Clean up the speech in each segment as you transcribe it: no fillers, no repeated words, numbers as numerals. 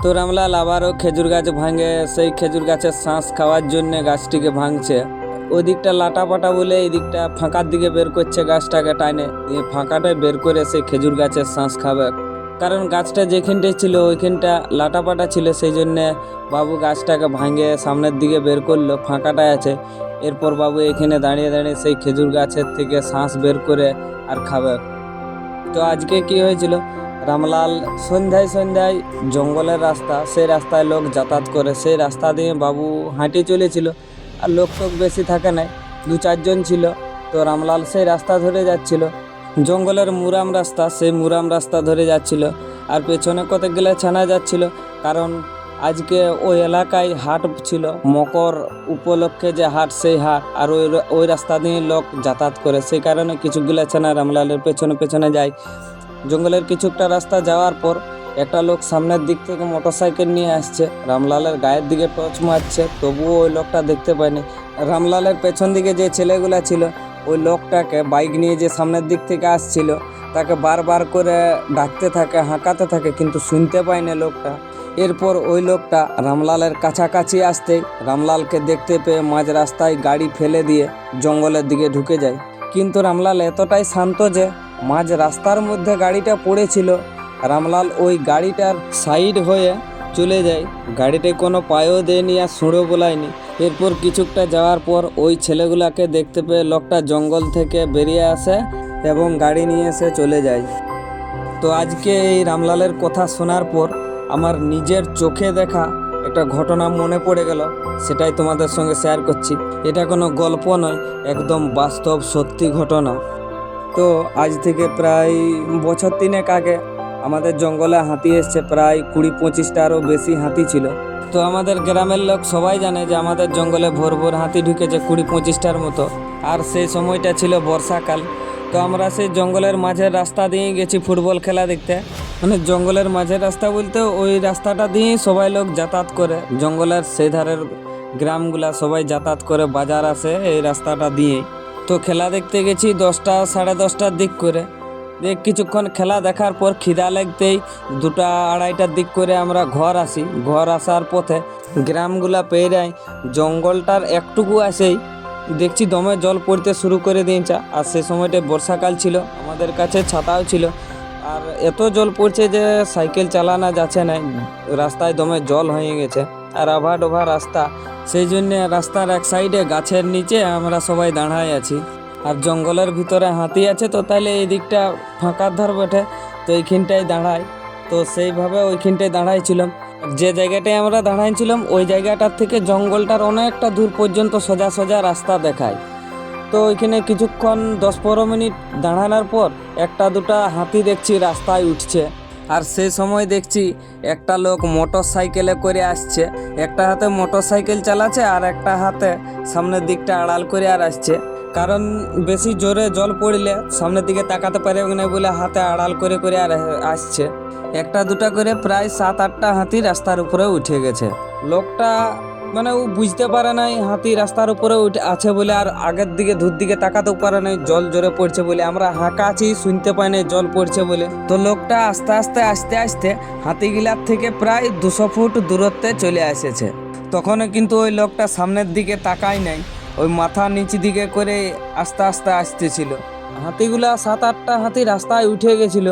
তো রামলাল আবারও খেজুর গাছ ভাঙে, সেই খেজুর গাছের শাঁস খাওয়ার জন্য গাছটিকে ভাঙছে। ওই দিকটা লাটাপাটা বলে এই দিকটা ফাঁকার দিকে বের করছে গাছটাকে টাইনে, দিয়ে ফাঁকাটায় বের করে সেই খেজুর গাছের শাঁস খাবে। কারণ গাছটা যেখানটায় ছিল ওইখানটা লাটাপাটা ছিল, সেই জন্যে বাবু গাছটাকে ভাঙে সামনের দিকে বের করলো, ফাঁকাটায় আছে। এরপর বাবু এখানে দাঁড়িয়ে দাঁড়িয়ে সেই খেজুর গাছের থেকে শাঁস বের করে আর খাবে। তো আজকে কি হয়েছিল, রামলাল সন্ধ্যায় জঙ্গলের রাস্তা, সেই রাস্তায় লোক যাতায়াত করে, সেই রাস্তা দিয়ে বাবু হাঁটে চলেছিল। আর লোক টোক বেশি থাকে নাই, 2-4 জন ছিল। তো রামলাল সেই রাস্তা ধরে যাচ্ছিল, জঙ্গলের মুরাম রাস্তা, সেই মুরাম রাস্তা ধরে যাচ্ছিল। আর পেছনে কতগুলো ছানা যাচ্ছিল, কারণ আজকে ওই এলাকায় হাট ছিল, মকর উপলক্ষে যে হাট, সেই হাট। আর ওই রাস্তা দিয়ে লোক যাতায়াত করে, সেই কারণে কিছুগুলো ছানা রামলালের পেছনে পেছনে যায়। জঙ্গলের কিছুটা রাস্তা যাওয়ার পর একটা লোক সামনের দিক থেকে মোটরসাইকেল নিয়ে আসছে, রামলালের গায়ের দিকে টর্চ মারছে, তবুও ওই লোকটা দেখতে পায়নি। রামলালের পেছন দিকে যে ছেলেগুলা ছিল, ওই লোকটাকে বাইক নিয়ে যে সামনের দিক থেকে আসছিল তাকে বারবার করে ডাকতে থাকে, হাঁকাতে থাকে, কিন্তু শুনতে পায়নি লোকটা। এরপর ওই লোকটা রামলালের কাছাকাছি আসতেই রামলালকে দেখতে পেয়ে মাঝ রাস্তায় গাড়ি ফেলে দিয়ে জঙ্গলের দিকে ঢুকে যায়। কিন্তু রামলাল এতটাই শান্ত যে মাঝ রাস্তার মধ্যে গাড়িটা পড়েছিল, রামলাল ওই গাড়িটার সাইড হয়ে চলে যায়, গাড়িটায় কোনো পায়ও দেয়নি আর সুঁড়ো বলায়নি। এরপর কিছুটা যাওয়ার পর ওই ছেলেগুলাকে দেখতে পেয়ে লোকটা জঙ্গল থেকে বেরিয়ে আসে এবং গাড়ি নিয়ে এসে চলে যায়। তো আজকে এই রামলালের কথা শোনার পর আমার নিজের চোখে দেখা একটা ঘটনা মনে পড়ে গেল, সেটাই তোমাদের সঙ্গে শেয়ার করছি। এটা কোনো গল্প নয়, একদম বাস্তব সত্যি ঘটনা। তো আজ থেকে প্রায় বছর 3 আগে আমাদের জঙ্গলে হাতি এসছে, প্রায় 20-25টারও বেশি হাতি ছিল। তো আমাদের গ্রামের লোক সবাই জানে যে আমাদের জঙ্গলে ভোর ভোর হাতি ঢুকেছে 20-25টার মতো। আর সেই সময়টা ছিল বর্ষাকাল। তো আমরা সেই জঙ্গলের মাঝের রাস্তা দিয়েই গেছি ফুটবল খেলা দেখতে। মানে জঙ্গলের মাঝের রাস্তা বলতে ওই রাস্তাটা দিয়েই সবাই লোক যাতায়াত করে, জঙ্গলের সেই ধারের গ্রামগুলা সবাই যাতায়াত করে, বাজার আসে এই রাস্তাটা দিয়েই। তো খেলা দেখতে গেছি 10টা সাড়ে 10টার দিক করে। কিছুক্ষণ খেলা দেখার পর খিদা লাগতেই 2টা-2:30টার দিক করে আমরা ঘর আসি। ঘর আসার পথে গ্রামগুলা পেরিয়ে জঙ্গলটার একটুকু আসেই দেখছি দমে জল পড়তে শুরু করে দিয়েছে। আর সে সময়টা বর্ষাকাল ছিল, আমাদের কাছে ছাতাও ছিল। আর এত জল পড়ছে যে সাইকেল চালানো যাচ্ছে না, রাস্তায় দমে জল হয়ে গেছে। আর আভা ডোভা রাস্তা, সেই জন্য রাস্তার এক সাইডে গাছের নিচে আমরা সবাই দাঁড়ায় আছি। আর জঙ্গলের ভিতরে হাতি আছে, তো তাহলে এই দিকটা ফাঁকার ধার বটে, তো এইখানটায় দাঁড়াই। তো সেইভাবে ওইখানটায় দাঁড়াইছিলাম। যে জায়গাটায় আমরা দাঁড়াইছিলাম ওই জায়গাটার থেকে জঙ্গলটার অনেকটা দূর পর্যন্ত সোজা সোজা রাস্তা দেখায়। তো ওইখানে কিছুক্ষণ 10-15 মিনিট দাঁড়ানোর পর 1-2টা হাতি দেখছি রাস্তায় উঠছে। আর সেই সময় দেখছি একটা লোক মোটর সাইকেলে করে আসছে, একটা হাতে মোটর সাইকেল চালাচ্ছে আর একটা হাতে সামনের দিকটা আড়াল করে আর আসছে। কারণ বেশি জোরে জল পড়লে সামনের দিকে তাকাতে পারে না বলে হাতে আড়াল করে করে আর আসছে। 1-2টা করে প্রায় 7-8টা হাতি রাস্তার উপরে উঠে গেছে। লোকটা মানে ও বুঝতে পারে নাই হাতি রাস্তার উপরে উঠে আছে বলে, আর আগের দিকে দূর দিকে তাকাতেও পারে নাই, জল জোরে পড়ছে বলে। আমরা হাঁকাছি, শুনতে পাই নাই জল পড়ছে বলে। তো লোকটা আস্তে আস্তে হাতিগুলার থেকে প্রায় 200 ফুট দূরত্বে চলে এসেছে। তখনও কিন্তু ওই লোকটা সামনের দিকে তাকায় নাই, ওই মাথা নিচে দিকে করে আস্তে আস্তে আসতেছিল। হাতিগুলা 7-8টা হাতি রাস্তায় উঠে গেছিল,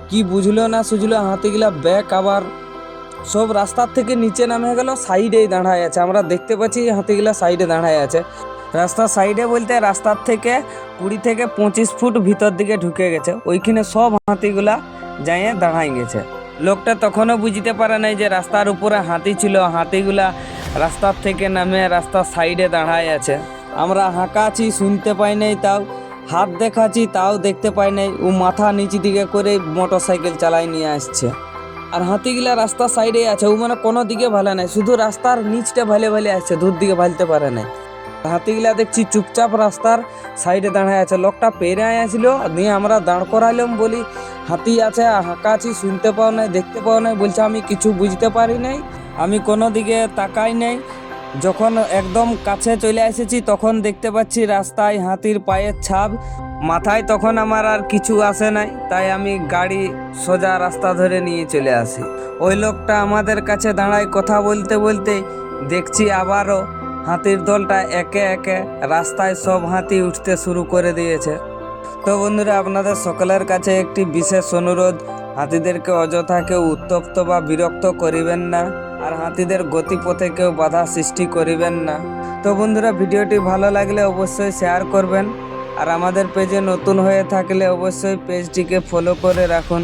কি বুঝলো না সুঝলো, হাতিগুলা ব্যাক আবার সব রাস্তার থেকে নিচে নামে গেল, সাইডেই দাঁড়ায় আছে। আমরা দেখতে পাচ্ছি হাতিগুলা সাইডে দাঁড়ায় আছে। রাস্তার সাইডে বলতে রাস্তার থেকে 20-25 ফুট ভিতর দিকে ঢুকে গেছে, ওইখানে সব হাতিগুলা যাইয়ে দাঁড়াই গেছে। লোকটা তখনও বুঝতে পারে নাই যে রাস্তার উপরে হাতি ছিল, হাতিগুলা রাস্তার থেকে নামে রাস্তার সাইডে দাঁড়ায় আছে। আমরা হাঁকাছি, শুনতে পাই নাই, তাও হাত দেখাচ্ছি তাও দেখতে পাই নাই। ও মাথা নিচে দিকে করে মোটর সাইকেল চালাই নিয়ে আসছে। আর হাতিগুলা রাস্তার সাইডে আছে, ও মানে কোনো দিকে ভালো নাই, শুধু রাস্তার নিচটা ভালে আসছে, দূর দিকে ভালতে পারে নাই। হাতিগুলা দেখছি চুপচাপ রাস্তার সাইডে দাঁড়ায় আছে। লোকটা পেরে আসছিল, দিয়ে আমরা দাঁড় করাইলাম, বলি হাতি আছে, হাঁকাছি, শুনতে পাও নাই, দেখতে পাও নাই। বলছে আমি কিছু বুঝতে পারি নাই, আমি কোনো দিকে তাকাই নাই। যখন একদম কাছে চলে এসেছি তখন দেখতে পাচ্ছি রাস্তায় হাতির পায়ের ছাপ। মাথায় তখন আমার আর কিছু আসে নাই, তাই আমি গাড়ি সোজা রাস্তা ধরে নিয়ে চলে আসি। ওই লোকটা আমাদের কাছে দাঁড়ায়, কথা বলতে বলতে দেখছি আবারও হাতির দলটা একে একে রাস্তায় সব হাতি উঠতে শুরু করে দিয়েছে। তো বন্ধুরা, আপনাদের সকলের কাছে একটি বিশেষ অনুরোধ, হাতিদেরকে অযথা কেউ উত্তপ্ত বা বিরক্ত করিবেন না, আর হাতিদের গতিপথে কেউ বাধা সৃষ্টি করিবেন না। তো বন্ধুরা, ভিডিওটি ভালো লাগলে অবশ্যই শেয়ার করবেন, আর আমাদের পেজে নতুন হয়ে থাকলে অবশ্যই পেজটিকে ফলো করে রাখুন।